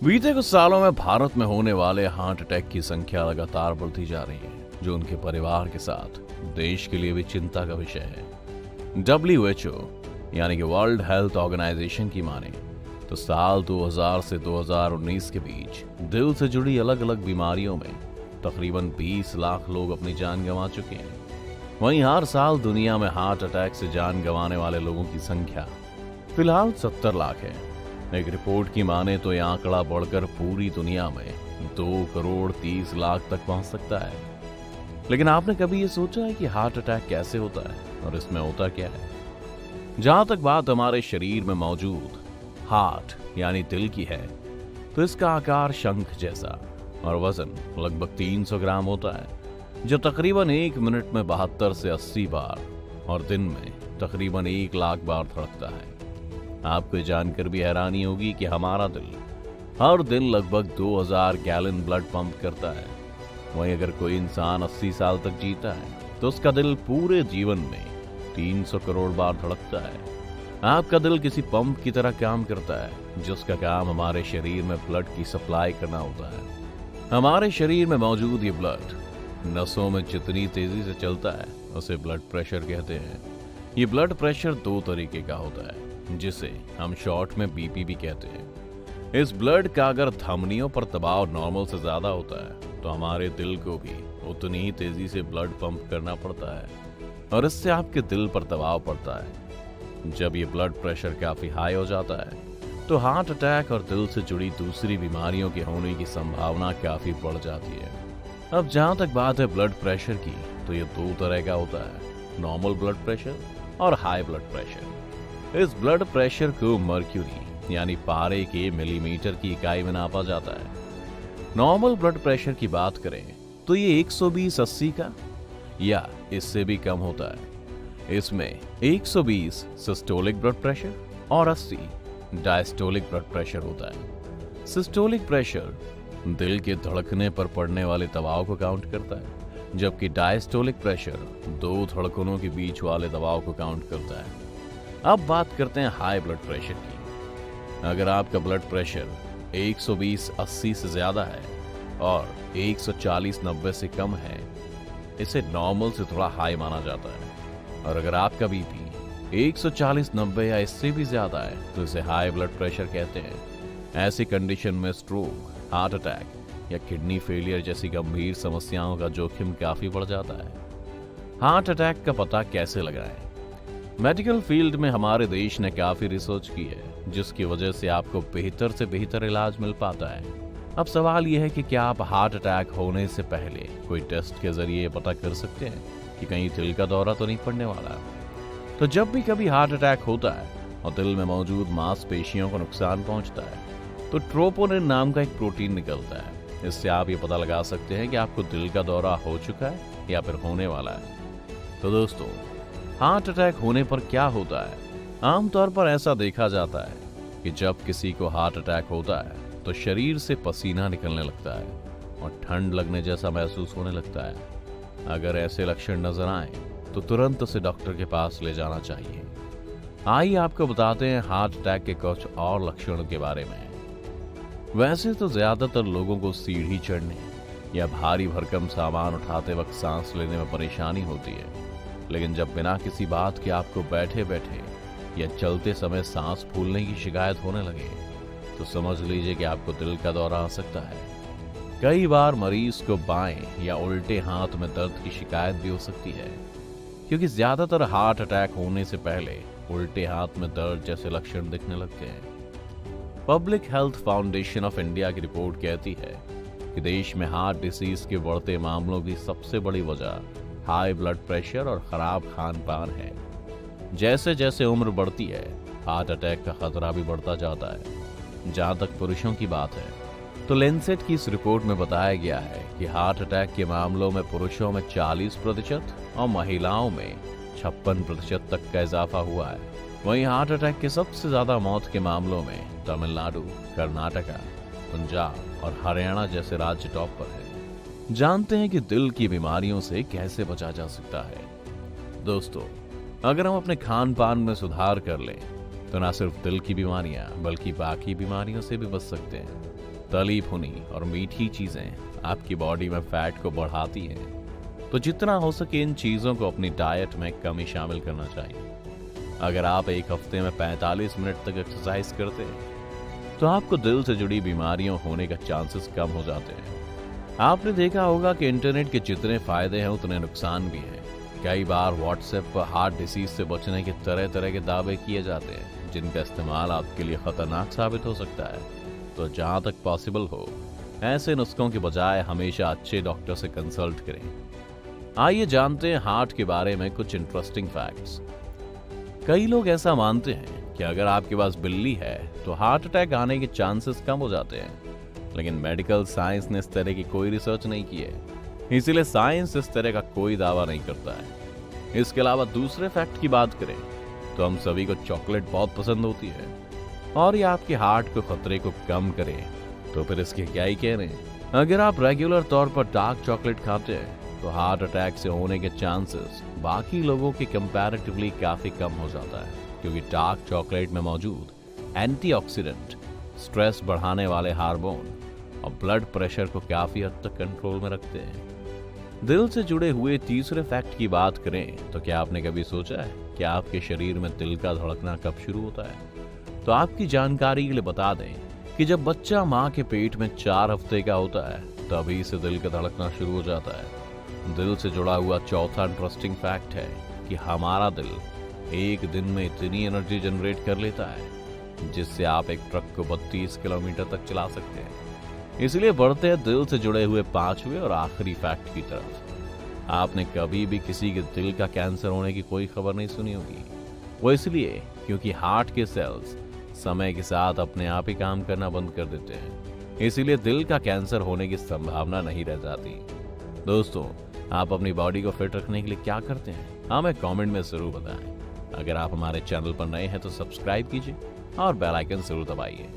बीते कुछ सालों में भारत में होने वाले हार्ट अटैक की संख्या लगातार बढ़ती जा रही है, जो उनके परिवार के साथ देश के लिए भी चिंता का विषय है। WHO यानी कि वर्ल्ड हेल्थ ऑर्गेनाइजेशन की माने तो साल 2000 से 2019 के बीच दिल से जुड़ी अलग अलग बीमारियों में तकरीबन 20 लाख लोग अपनी जान गंवा चुके हैं। वहीं हर साल दुनिया में हार्ट अटैक से जान गंवाने वाले लोगों की संख्या फिलहाल 70 लाख है। एक रिपोर्ट की माने तो यह आंकड़ा बढ़कर पूरी दुनिया में 2 करोड़ 30 लाख तक पहुंच सकता है। लेकिन आपने कभी ये सोचा है कि हार्ट अटैक कैसे होता है और इसमें होता क्या है? जहां तक बात हमारे शरीर में मौजूद हार्ट यानी दिल की है, तो इसका आकार शंख जैसा और वजन लगभग 300 ग्राम होता है, जो तकरीबन 1 मिनट में 72 से 80 बार और दिन में तकरीबन 1 लाख बार धड़कता है। आपको जानकर भी हैरानी होगी कि हमारा दिल हर दिन लगभग 2000 गैलन ब्लड पंप करता है। वहीं अगर कोई इंसान 80 साल तक जीता है तो उसका दिल पूरे जीवन में 300 करोड़ बार धड़कता है। आपका दिल किसी पंप की तरह काम करता है, जिसका काम हमारे शरीर में ब्लड की सप्लाई करना होता है। हमारे शरीर में मौजूद ये ब्लड नसों में जितनी तेजी से चलता है उसे ब्लड प्रेशर कहते हैं। ये ब्लड प्रेशर 2 तरीके का होता है, जिसे हम शॉर्ट में बीपी भी कहते हैं। इस ब्लड का अगर धमनियों पर दबाव नॉर्मल से ज्यादा होता है तो हमारे दिल को भी उतनी ही तेजी से ब्लड पंप करना पड़ता है और इससे आपके दिल पर दबाव पड़ता है। जब ये ब्लड प्रेशर काफी हाई हो जाता है तो हार्ट अटैक और दिल से जुड़ी दूसरी बीमारियों के होने की संभावना काफी बढ़ जाती है। अब जहां तक बात है ब्लड प्रेशर की, तो ये 2 तरह का होता है, नॉर्मल ब्लड प्रेशर और हाई ब्लड प्रेशर। इस ब्लड प्रेशर को मर्क्यूरी यानी पारे के मिलीमीटर की इकाई में नापा जाता है। नॉर्मल ब्लड प्रेशर की बात करें तो ये 120/80 का या इससे भी कम होता है। इसमें 120 सिस्टोलिक ब्लड प्रेशर और 80 डायस्टोलिक ब्लड प्रेशर होता है। सिस्टोलिक प्रेशर दिल के धड़कने पर पड़ने वाले दबाव को काउंट करता है, जबकि डायस्टोलिक प्रेशर 2 धड़कनों के बीच वाले दबाव को काउंट करता है। अब बात करते हैं हाई ब्लड प्रेशर की। अगर आपका ब्लड प्रेशर 120/80 से ज्यादा है और 140/90 से कम है, इसे नॉर्मल से थोड़ा हाई माना जाता है। और अगर आपका बीपी 140/90 या इससे भी ज्यादा है तो इसे हाई ब्लड प्रेशर कहते हैं। ऐसी कंडीशन में स्ट्रोक, हार्ट अटैक या किडनी फेलियर जैसी गंभीर समस्याओं का जोखिम काफी बढ़ जाता है। हार्ट अटैक का पता कैसे लगाएं? मेडिकल फील्ड में हमारे देश ने काफी रिसर्च की है, जिसकी वजह से आपको बेहतर से बेहतर इलाज मिल पाता है। अब सवाल यह है कि क्या आप हार्ट अटैक होने से पहले कोई टेस्ट के जरिए पता कर सकते हैं कि कहीं दिल का दौरा तो नहीं पड़ने वाला? तो जब भी कभी हार्ट अटैक होता है और दिल में मौजूद मांसपेशियों को नुकसान पहुंचता है तो ट्रोपोनिन नाम का एक प्रोटीन निकलता है। इससे आप ये पता लगा सकते हैं कि आपको दिल का दौरा हो चुका है या फिर होने वाला है। तो दोस्तों, हार्ट अटैक होने पर क्या होता है? आमतौर पर ऐसा देखा जाता है कि जब किसी को हार्ट अटैक होता है तो शरीर से पसीना निकलने लगता है और ठंड लगने जैसा महसूस होने लगता है। अगर ऐसे लक्षण नजर आए तो तुरंत उसे डॉक्टर के पास ले जाना चाहिए। आइए आपको बताते हैं हार्ट अटैक के कुछ और लक्षणों के बारे में। वैसे तो ज्यादातर लोगों को सीढ़ी चढ़ने या भारी भरकम सामान उठाते वक्त सांस लेने में परेशानी होती है, लेकिन जब बिना किसी बात के आपको बैठे बैठे या चलते समय सांस फूलने की शिकायत होने लगे तो समझ लीजिए कि आपको दिल का दौरा आ सकता है। कई बार मरीज को बाएं या उल्टे हाथ में दर्द की शिकायत भी हो सकती है, क्योंकि ज्यादातर हार्ट अटैक होने से पहले उल्टे हाथ में दर्द जैसे लक्षण दिखने लगते हैं। Public health foundation of India की रिपोर्ट कहती है कि देश में हार्ट डिसीज के बढ़ते मामलों की सबसे बड़ी वजह हाई ब्लड प्रेशर और खराब खान पान है। जैसे जैसे उम्र बढ़ती है, हार्ट अटैक का खतरा भी बढ़ता जाता है। जहां तक पुरुषों की बात है तो लेंसेट की इस रिपोर्ट में बताया गया है कि हार्ट अटैक के मामलों में पुरुषों में 40% और महिलाओं में 56% तक का इजाफा हुआ है। वहीं हार्ट अटैक के सबसे ज्यादा मौत के मामलों में तमिलनाडु, कर्नाटका, पंजाब और हरियाणा जैसे राज्य टॉप पर है। जानते हैं कि दिल की बीमारियों से कैसे बचा जा सकता है? दोस्तों, अगर हम अपने खान पान में सुधार कर लें तो न सिर्फ दिल की बीमारियां बल्कि बाकी बीमारियों से भी बच सकते हैं। तली भुनी और मीठी चीजें आपकी बॉडी में फैट को बढ़ाती हैं, तो जितना हो सके इन चीजों को अपनी डाइट में कम ही शामिल करना चाहिए। अगर आप एक हफ्ते में 45 मिनट तक एक्सरसाइज करते हैं तो आपको दिल से जुड़ी बीमारियों होने का चांसेस कम हो जाते हैं। आपने देखा होगा कि इंटरनेट के जितने फायदे हैं उतने नुकसान भी हैं। कई बार व्हाट्सएप पर हार्ट डिसीज से बचने के तरह तरह के दावे किए जाते हैं, जिनका इस्तेमाल आपके लिए खतरनाक साबित हो सकता है। तो जहां तक पॉसिबल हो ऐसे नुस्खों के बजाय हमेशा अच्छे डॉक्टर से कंसल्ट करें। आइए जानते हैं हार्ट के बारे में कुछ इंटरेस्टिंग फैक्ट्स। कई लोग ऐसा मानते हैं कि अगर आपके पास बिल्ली है तो हार्ट अटैक आने के चांसेस कम हो जाते हैं, लेकिन मेडिकल साइंस ने इस तरह की कोई रिसर्च नहीं की है, इसीलिए साइंस इस तरह का कोई दावा नहीं करता है। इसके अलावा दूसरे फैक्ट की बात करें तो हम सभी को चॉकलेट बहुत पसंद होती है और ये आपके हार्ट के खतरे को कम करे, तो फिर इसके क्या ही कहने। अगर आप रेगुलर तौर पर डार्क चॉकलेट खाते हैं तो हार्ट अटैक से होने के चांसेस बाकी लोगों के कंपैरेटिवली काफी कम हो जाता है, क्योंकि डार्क चॉकलेट में मौजूद एंटीऑक्सीडेंट स्ट्रेस बढ़ाने वाले हार्मोन और ब्लड प्रेशर को काफी हद तक कंट्रोल में रखते हैं। दिल से जुड़े हुए तीसरे फैक्ट की बात करें तो क्या आपने कभी सोचा है कि आपके शरीर में दिल का धड़कना कब शुरू होता है? तो आपकी जानकारी के लिए बता दें कि जब बच्चा माँ के पेट में 4 हफ्ते का होता है तभी से दिल का धड़कना शुरू हो जाता है। दिल से जुड़ा हुआ चौथा इंटरेस्टिंग फैक्ट है कि हमारा दिल एक दिन में इतनी एनर्जी जनरेट कर लेता है जिससे आप एक ट्रक को 32 किलोमीटर तक चला सकते हैं। इसलिए बढ़ते हैं दिल से जुड़े हुए 5वें और आखिरी फैक्ट की तरफ। आपने कभी भी किसी के दिल का कैंसर होने की कोई खबर नहीं सुनी होगी। वो इसलिए क्योंकि हार्ट के सेल्स समय के साथ अपने आप ही काम करना बंद कर देते हैं, इसीलिए दिल का कैंसर होने की संभावना नहीं रह जाती। दोस्तों, आप अपनी बॉडी को फिट रखने के लिए क्या करते हैं हमें कमेंट में जरूर बताएं। अगर आप हमारे चैनल पर नए हैं तो सब्सक्राइब कीजिए और बेल आइकन जरूर दबाइए।